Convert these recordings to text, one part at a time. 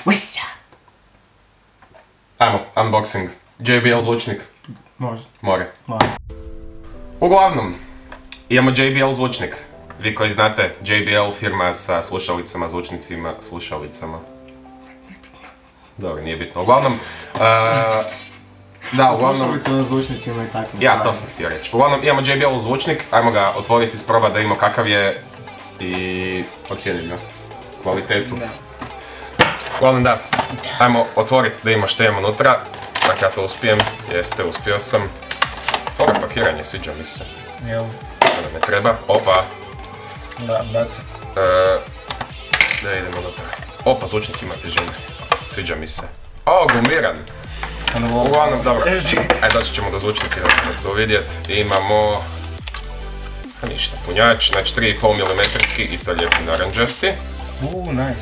What's up? Ajmo, unboxing. JBL zvučnik. Može. More. Može. Uglavnom, imamo JBL zvučnik. Vi koji znate, JBL firma sa slušalicama, zvučnicima, slušalicama. Dobro, nije bitno. Uglavnom, da, uglavnom... Slušalicama, zvučnicima i tako. Ja, to sam htio reći. Uglavnom, imamo JBL zvučnik, ajmo ga otvoriti, isprobati da imamo kakav je i ocijeniti ga. Kvalitetu. Uglavnom, da, ajmo otvoriti da imamo što imamo unutra. Tako ja to uspijem. Jeste, uspio sam. Fora pakiranje, sviđa mi se. Jel? Kada me treba. Opa. Da, brate. Da idemo unutra. Opa, zvučnik ima težine. Sviđa mi se. O, gumiran. Uglavnom, dobro. Ajde, doći ćemo do zvučnika da to vidjeti. Imamo... ništa, punjač, znači 3,5 mm i to lijepi naranđasti. Nice.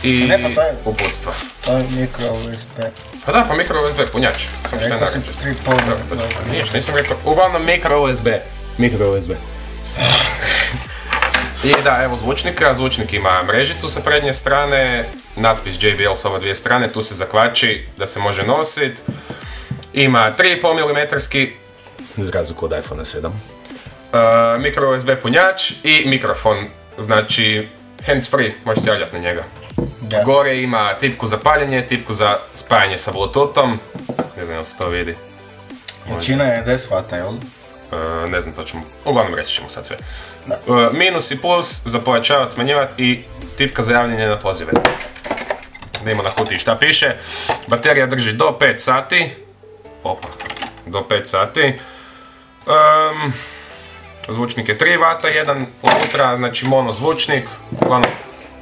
I Ne, pa to je- uputstva. To je mikro USB. Pa da, pa mikro USB punjač. Samo što je Rekao sam naranđasti. 3,5 mm. Niješ, nisam rekao. Uglavnom mikro USB. Mikro USB. I da, evo zvučnika. Zvučnik ima mrežicu sa prednje strane, natpis JBL s ova dvije strane, tu se zakvači da se može nosit. Ima 3,5 mm, za razliku od iPhone 7. Mikro USB punjač i mikrofon, znači hands free, možeš se javljati na njega. Da. Gore ima tipku za paljenje, tipku za spajanje sa Bluetoothom, ne znam jel se to vidi. Jačina je 10 W, jel? Ne znam, to ćemo, uglavnom reći ćemo sad sve. Minus i plus za pojačavat, smanjivat i tipka za javljanje na pozive. Da ima na kutiji šta piše. Baterija drži do 5 sati. Opa, do 5 sati. Zvučnik je 3 W, jedan unutra, znači mono zvučnik. Uglavnom,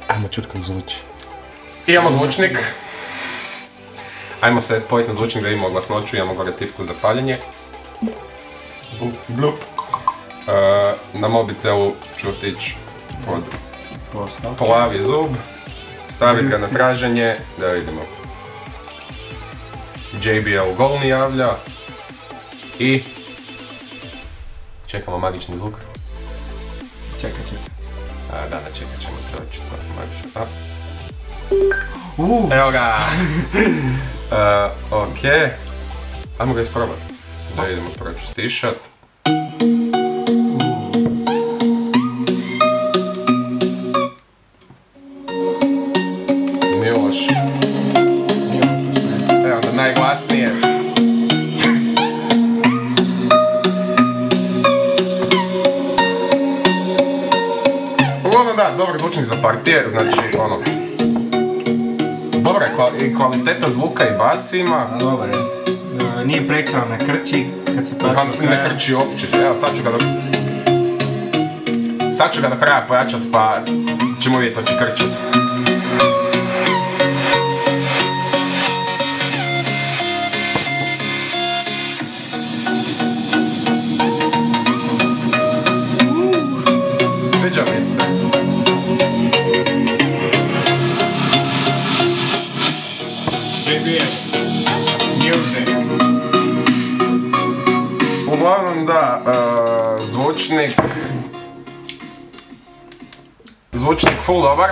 ajmo čut kako zvuči. Imamo zvučnik. Ajmo se spojiti na zvučnik da imamo glasnoću, imamo gore tipku za paljenje. Blup. Na mobitelu ću otići pod plavi zub, staviti ga na traženje, da vidimo. JBL golni javlja i čekamo magični zvuk. Čekaj. Da, čekat ćemo se očito magično. Evo ga! Okej. Ajmo ga isprobati. Da idemo prvo ću stišat. Nije loš. Evo onda najglasnije. Uglavnom da, dobar zvučnik za partije, znači ono... Dobra je kvaliteta zvuka i bas ima. Dobar je. Nije prekrano, ne krči kad se pači do kraja. Ne krči uopće, evo sad ću ga do kraja pojačat pa ćemo vidjeti to će krčat. Sviđa mi se. Uglavnom da, zvučnik full dobar.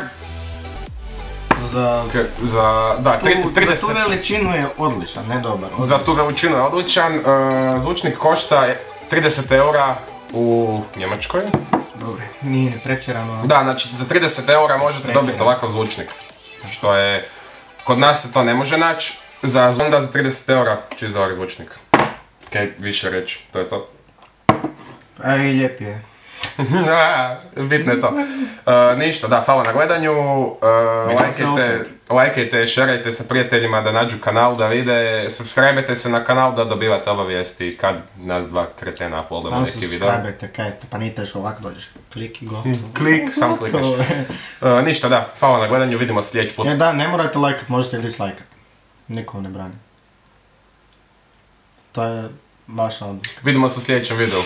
Da, 30... Za tu veličinu je odličan, ne dobar. Za tu veličinu je odličan. Zvučnik košta 30 eura u Njemačkoj. Dobre, nije pretjerano. Da, znači za 30 eura možete dobiti ovakav zvučnik. Što je... Kod nas se to ne može naći. Onda za 30 eura čist dobar zvučnik. Kaj više reći, to je to. A i lijep je. Bitno je to. Ništa, da, hvala na gledanju. Lajkajte, šerajte sa prijateljima da nađu kanal, da vide. Subscribe-ajte se na kanal da dobivate obavijesti kad nas dva kretena uploadamo neki video. Samo subscribe-ajte, kajte, pa nije teško ovako dođeš. Klik i gotovo. Klik, sam klikneš. Ništa, da, hvala na gledanju, vidimo sljedeći put. Da, ne morate lajkat, možete i dislajkat. Nikom ne brani. To je vaša odluka. Vidimo se u sljedećem videu.